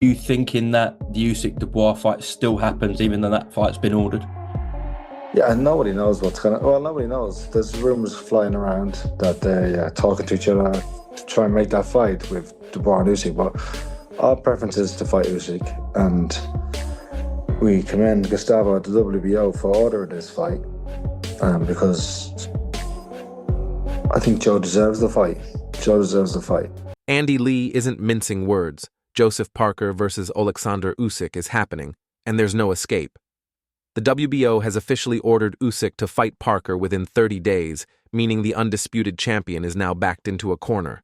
You thinking that the Usyk Dubois fight still happens even though that fight's been ordered? Yeah, and nobody knows what's gonna. Well, nobody knows. There's rumors flying around that they're talking to each other to try and make that fight with Dubois and Usyk. But our preference is to fight Usyk, and we commend Gustavo at the WBO for ordering this fight, because I think Joe deserves the fight. Joe deserves the fight. Andy Lee isn't mincing words. Joseph Parker versus Oleksandr Usyk is happening, and there's no escape. The WBO has officially ordered Usyk to fight Parker within 30 days, meaning the undisputed champion is now backed into a corner.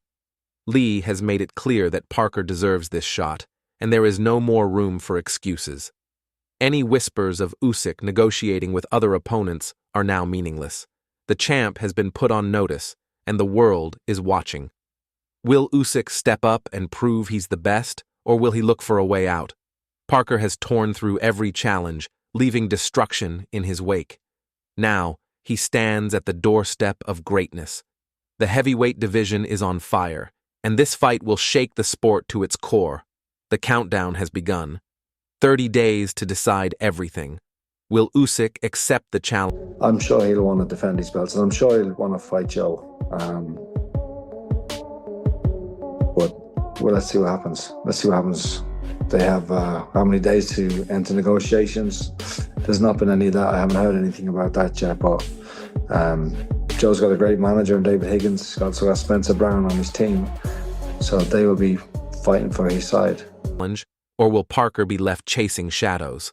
Lee has made it clear that Parker deserves this shot, and there is no more room for excuses. Any whispers of Usyk negotiating with other opponents are now meaningless. The champ has been put on notice, and the world is watching. Will Usyk step up and prove he's the best, or will he look for a way out? Parker has torn through every challenge, leaving destruction in his wake. Now, he stands at the doorstep of greatness. The heavyweight division is on fire, and this fight will shake the sport to its core. The countdown has begun. 30 days to decide everything. Will Usyk accept the challenge? I'm sure he'll want to defend his belts, and I'm sure he'll want to fight Joe. But well, let's see what happens. Let's see what happens. They have how many days to enter negotiations? There's not been any of that. I haven't heard anything about that yet. But Joe's got a great manager in David Higgins. He's also got Spencer Brown on his team, so they will be fighting for his side. Or will Parker be left chasing shadows?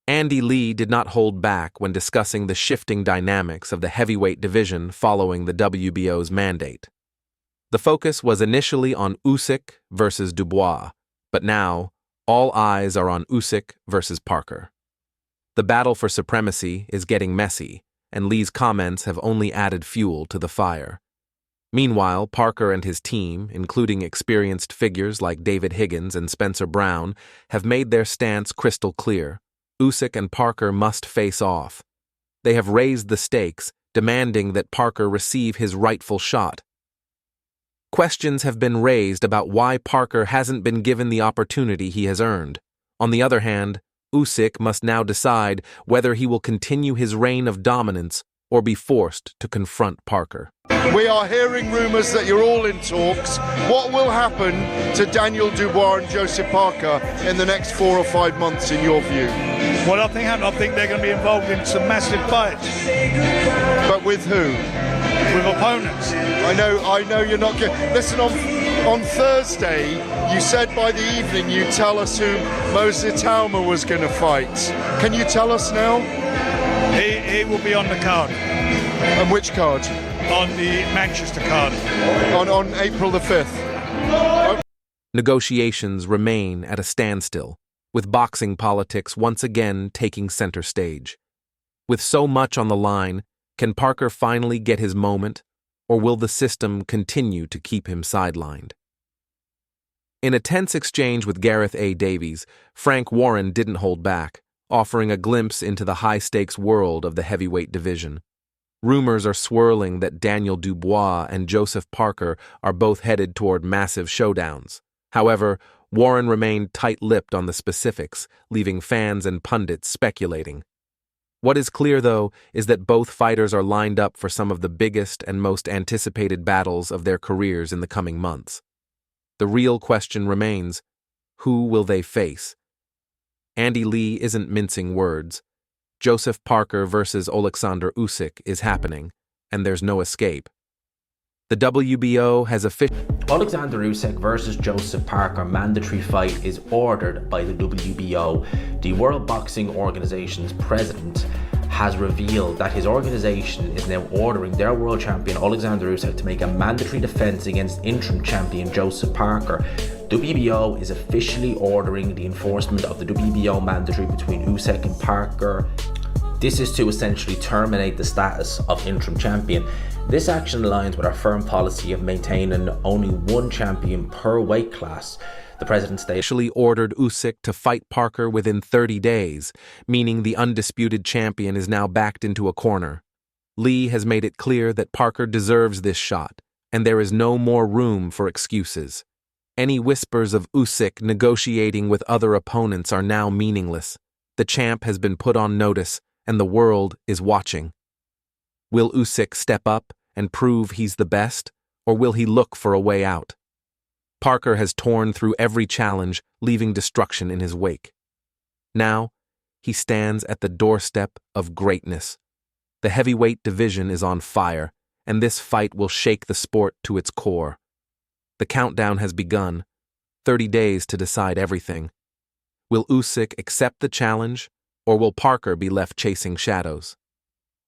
Andy Lee did not hold back when discussing the shifting dynamics of the heavyweight division following the WBO's mandate. The focus was initially on Usyk versus Dubois, but now all eyes are on Usyk versus Parker. The battle for supremacy is getting messy, and Lee's comments have only added fuel to the fire. Meanwhile, Parker and his team, including experienced figures like David Higgins and Spencer Brown, have made their stance crystal clear. Usyk and Parker must face off. They have raised the stakes, demanding that Parker receive his rightful shot. Questions have been raised about why Parker hasn't been given the opportunity he has earned. On the other hand, Usyk must now decide whether he will continue his reign of dominance or be forced to confront Parker. We are hearing rumours that you're all in talks. What will happen to Daniel Dubois and Joseph Parker in the next 4 or 5 months, in your view? What I think they're going to be involved in some massive fights. But with who? With opponents. I know you're not going. Listen, on Thursday, you said by the evening you'd tell us who Moses Talma was going to fight. Can you tell us now? He will be on the card. And which card? On the Manchester card. On April the 5th. Negotiations remain at a standstill, with boxing politics once again taking center stage. With so much on the line, can Parker finally get his moment, or will the system continue to keep him sidelined? In a tense exchange with Gareth A. Davies, Frank Warren didn't hold back, offering a glimpse into the high-stakes world of the heavyweight division. Rumors are swirling that Daniel Dubois and Joseph Parker are both headed toward massive showdowns. However, Warren remained tight-lipped on the specifics, leaving fans and pundits speculating. What is clear, though, is that both fighters are lined up for some of the biggest and most anticipated battles of their careers in the coming months. The real question remains, who will they face? Andy Lee isn't mincing words. Joseph Parker versus Oleksandr Usyk is happening, and there's no escape. The WBO has officially... Oleksandr Usyk versus Joseph Parker mandatory fight is ordered by the WBO. The World Boxing Organization's president has revealed that his organization is now ordering their world champion Oleksandr Usyk to make a mandatory defense against interim champion Joseph Parker. WBO is officially ordering the enforcement of the WBO mandatory between Usyk and Parker. This is to essentially terminate the status of interim champion. This action aligns with our firm policy of maintaining only one champion per weight class. The president officially ordered Usyk to fight Parker within 30 days, meaning the undisputed champion is now backed into a corner. Lee has made it clear that Parker deserves this shot, and there is no more room for excuses. Any whispers of Usyk negotiating with other opponents are now meaningless. The champ has been put on notice, and the world is watching. Will Usyk step up and prove he's the best, or will he look for a way out? Parker has torn through every challenge, leaving destruction in his wake. Now, he stands at the doorstep of greatness. The heavyweight division is on fire, and this fight will shake the sport to its core. The countdown has begun, 30 days to decide everything. Will Usyk accept the challenge, or will Parker be left chasing shadows?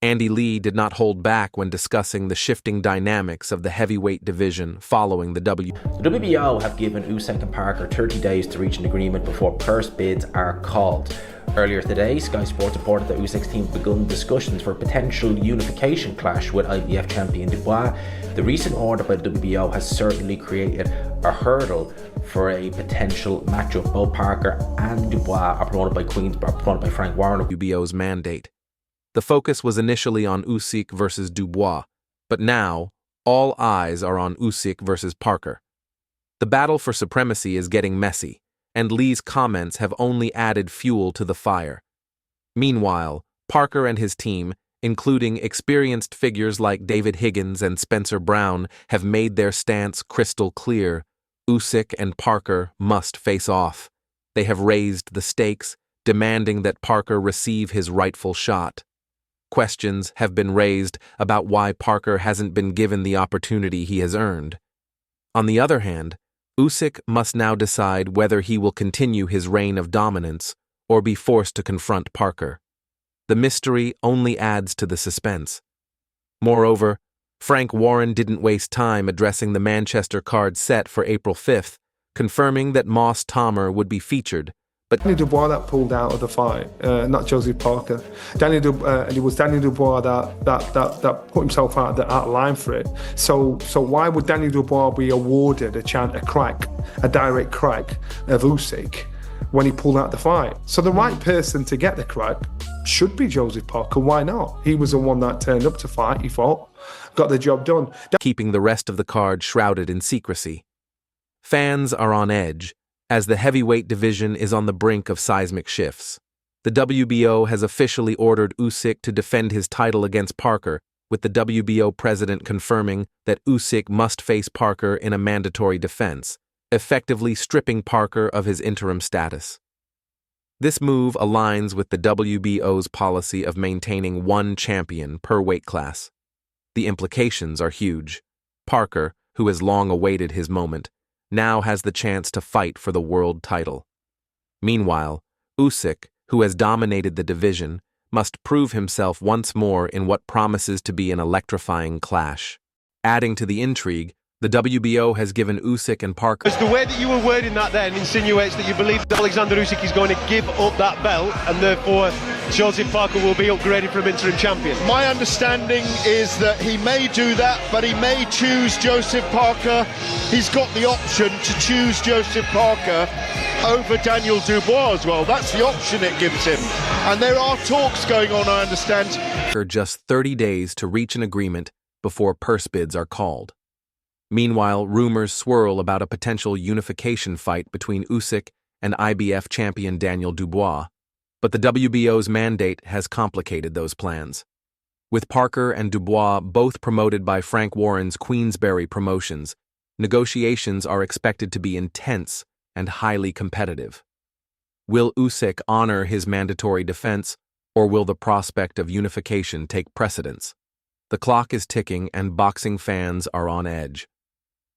Andy Lee did not hold back when discussing the shifting dynamics of the heavyweight division following the W. The WBO have given Usyk and Parker 30 days to reach an agreement before purse bids are called. Earlier today, Sky Sports reported that Usyk's team begun discussions for a potential unification clash with IBF champion Dubois. The recent order by the WBO has certainly created a hurdle for a potential matchup. Both Parker and Dubois are promoted by Frank Warren. WBO's mandate. The focus was initially on Usyk versus Dubois, but now all eyes are on Usyk versus Parker. The battle for supremacy is getting messy, and Lee's comments have only added fuel to the fire. Meanwhile, Parker and his team, including experienced figures like David Higgins and Spencer Brown, have made their stance crystal clear. Usyk and Parker must face off. They have raised the stakes, demanding that Parker receive his rightful shot. Questions have been raised about why Parker hasn't been given the opportunity he has earned. On the other hand, Usyk must now decide whether he will continue his reign of dominance or be forced to confront Parker. The mystery only adds to the suspense. Moreover, Frank Warren didn't waste time addressing the Manchester card set for April 5th, confirming that Moss Tomer would be featured. But Danny Dubois that pulled out of the fight, not Joseph Parker. And it was Danny Dubois that put himself out of line for it. So why would Danny Dubois be awarded a direct crack of Usyk when he pulled out the fight? So the right person to get the crack should be Joseph Parker. Why not? He was the one that turned up to fight. He fought, got the job done. Keeping the rest of the card shrouded in secrecy. Fans are on edge, as the heavyweight division is on the brink of seismic shifts. The WBO has officially ordered Usyk to defend his title against Parker, with the WBO president confirming that Usyk must face Parker in a mandatory defense, effectively stripping Parker of his interim status. This move aligns with the WBO's policy of maintaining one champion per weight class. The implications are huge. Parker, who has long awaited his moment, now has the chance to fight for the world title. Meanwhile, Usyk, who has dominated the division, must prove himself once more in what promises to be an electrifying clash. Adding to the intrigue, the WBO has given Usyk and Parker... The way that you were wording that then insinuates that you believe that Oleksandr Usyk is going to give up that belt and therefore Joseph Parker will be upgraded from interim champion. My understanding is that he may do that, but he may choose Joseph Parker. He's got the option to choose Joseph Parker over Daniel Dubois as well. That's the option it gives him. And there are talks going on, I understand. Just 30 days to reach an agreement before purse bids are called. Meanwhile, rumors swirl about a potential unification fight between Usyk and IBF champion Daniel Dubois, but the WBO's mandate has complicated those plans. With Parker and Dubois both promoted by Frank Warren's Queensberry Promotions, negotiations are expected to be intense and highly competitive. Will Usyk honor his mandatory defense, or will the prospect of unification take precedence? The clock is ticking and boxing fans are on edge.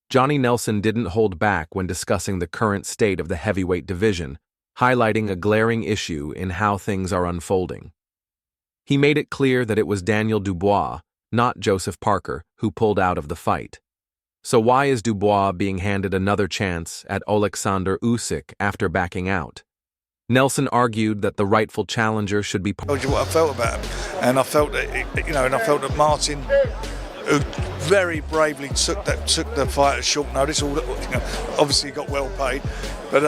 Johnny Nelson didn't hold back when discussing the current state of the heavyweight division, highlighting a glaring issue in how things are unfolding. He made it clear that it was Daniel Dubois, not Joseph Parker, who pulled out of the fight. So why is Dubois being handed another chance at Oleksandr Usyk after backing out? Nelson argued that the rightful challenger should be... I told you what I felt about him, and I felt that, Martin, who very bravely took the fight at short notice. Obviously he got well paid, but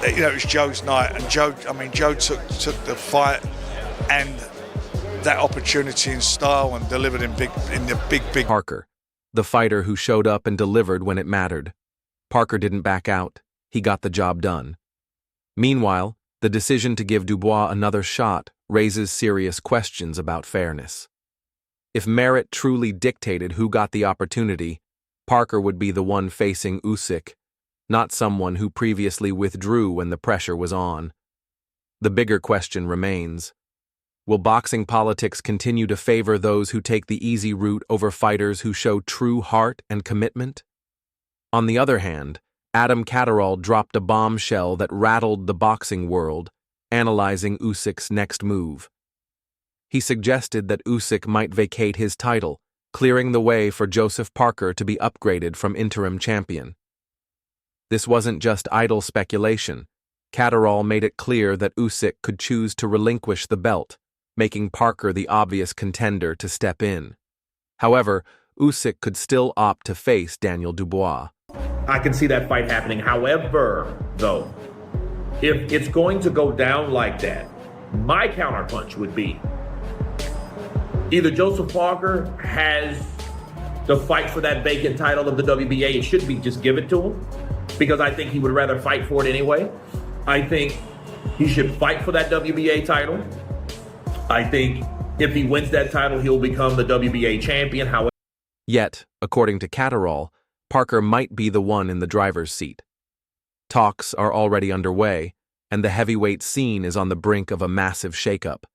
it was Joe's night, and Joe took the fight and that opportunity in style and delivered in the big. Parker, the fighter who showed up and delivered when it mattered. Parker didn't back out. He got the job done. Meanwhile, the decision to give Dubois another shot raises serious questions about fairness. If merit truly dictated who got the opportunity, Parker would be the one facing Usyk, not someone who previously withdrew when the pressure was on. The bigger question remains: will boxing politics continue to favor those who take the easy route over fighters who show true heart and commitment? On the other hand, Adam Catterall dropped a bombshell that rattled the boxing world, analyzing Usyk's next move. He suggested that Usyk might vacate his title, clearing the way for Joseph Parker to be upgraded from interim champion. This wasn't just idle speculation. Catterall made it clear that Usyk could choose to relinquish the belt, making Parker the obvious contender to step in. However, Usyk could still opt to face Daniel Dubois. I can see that fight happening. However, though, if it's going to go down like that, my counterpunch would be either Joseph Parker has the fight for that vacant title of the WBA. It shouldn't be just give it to him, because I think he would rather fight for it anyway. I think he should fight for that WBA title. I think if he wins that title, he'll become the WBA champion. However, Yet, according to Catterall, Parker might be the one in the driver's seat. Talks are already underway, and the heavyweight scene is on the brink of a massive shakeup.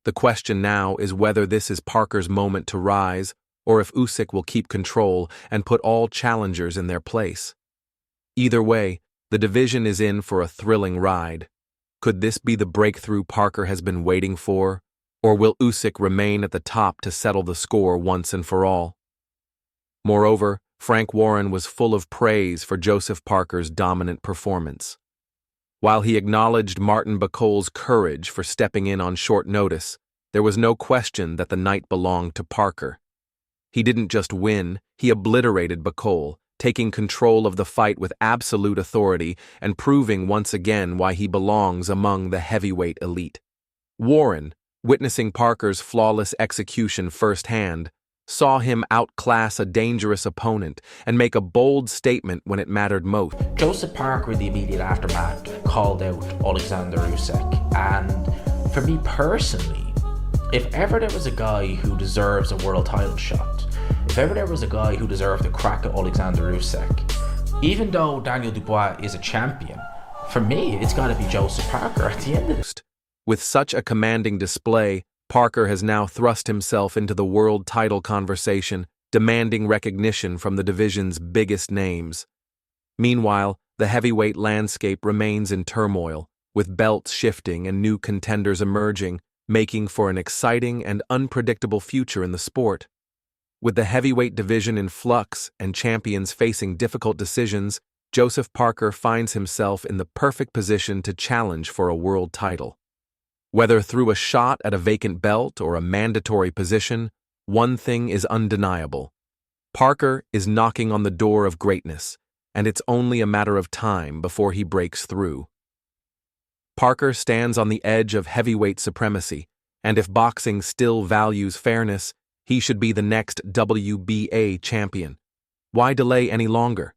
The question now is whether this is Parker's moment to rise, or if Usyk will keep control and put all challengers in their place. Either way, the division is in for a thrilling ride. Could this be the breakthrough Parker has been waiting for, or will Usyk remain at the top to settle the score once and for all? Moreover, Frank Warren was full of praise for Joseph Parker's dominant performance. While he acknowledged Martin Bacol's courage for stepping in on short notice, there was no question that the night belonged to Parker. He didn't just win, he obliterated Bacol, taking control of the fight with absolute authority and proving once again why he belongs among the heavyweight elite. Warren, witnessing Parker's flawless execution firsthand, saw him outclass a dangerous opponent and make a bold statement when it mattered most. Joseph Parker, in the immediate aftermath, called out Oleksandr Usyk, and for me personally, if ever there was a guy who deserves a world title shot, if ever there was a guy who deserved a crack at Oleksandr Usyk, even though Daniel Dubois is a champion, for me, it's got to be Joseph Parker at the end of it. With such a commanding display, Parker has now thrust himself into the world title conversation, demanding recognition from the division's biggest names. Meanwhile, the heavyweight landscape remains in turmoil, with belts shifting and new contenders emerging, making for an exciting and unpredictable future in the sport. With the heavyweight division in flux and champions facing difficult decisions, Joseph Parker finds himself in the perfect position to challenge for a world title. Whether through a shot at a vacant belt or a mandatory position, one thing is undeniable. Parker is knocking on the door of greatness, and it's only a matter of time before he breaks through. Parker stands on the edge of heavyweight supremacy, and if boxing still values fairness, he should be the next WBA champion. Why delay any longer?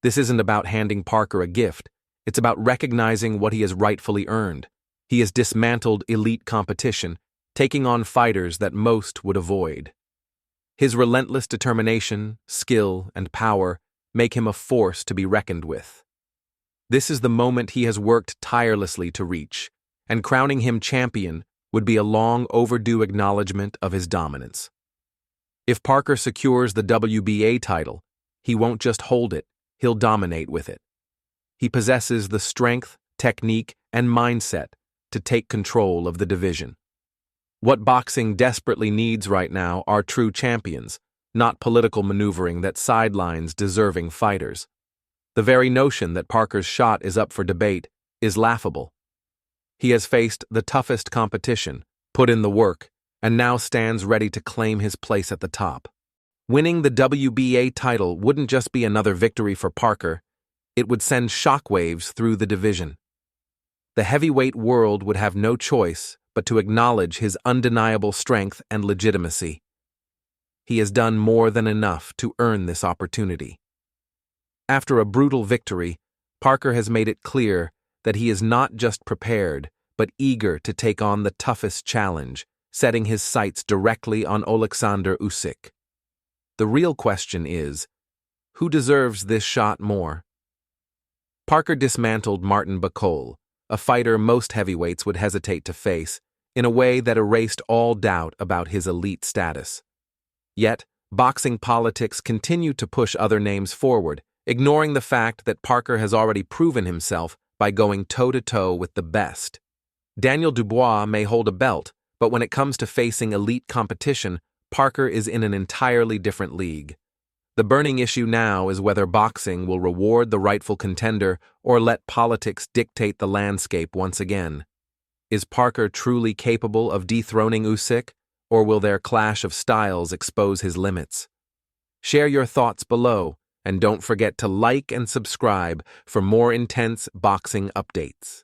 This isn't about handing Parker a gift, it's about recognizing what he has rightfully earned. He has dismantled elite competition, taking on fighters that most would avoid. His relentless determination, skill, and power make him a force to be reckoned with. This is the moment he has worked tirelessly to reach, and crowning him champion would be a long overdue acknowledgement of his dominance. If Parker secures the WBA title, he won't just hold it, he'll dominate with it. He possesses the strength, technique, and mindset to take control of the division. What boxing desperately needs right now are true champions, not political maneuvering that sidelines deserving fighters. The very notion that Parker's shot is up for debate is laughable. He has faced the toughest competition, put in the work, and now stands ready to claim his place at the top. Winning the WBA title wouldn't just be another victory for Parker, it would send shockwaves through the division. The heavyweight world would have no choice but to acknowledge his undeniable strength and legitimacy. He has done more than enough to earn this opportunity. After a brutal victory, Parker has made it clear that he is not just prepared, but eager to take on the toughest challenge, setting his sights directly on Oleksandr Usyk. The real question is, who deserves this shot more? Parker dismantled Martin Bakole, a fighter most heavyweights would hesitate to face, in a way that erased all doubt about his elite status. Yet, boxing politics continue to push other names forward, ignoring the fact that Parker has already proven himself by going toe-to-toe with the best. Daniel Dubois may hold a belt, but when it comes to facing elite competition, Parker is in an entirely different league. The burning issue now is whether boxing will reward the rightful contender or let politics dictate the landscape once again. Is Parker truly capable of dethroning Usyk, or will their clash of styles expose his limits? Share your thoughts below, and don't forget to like and subscribe for more intense boxing updates.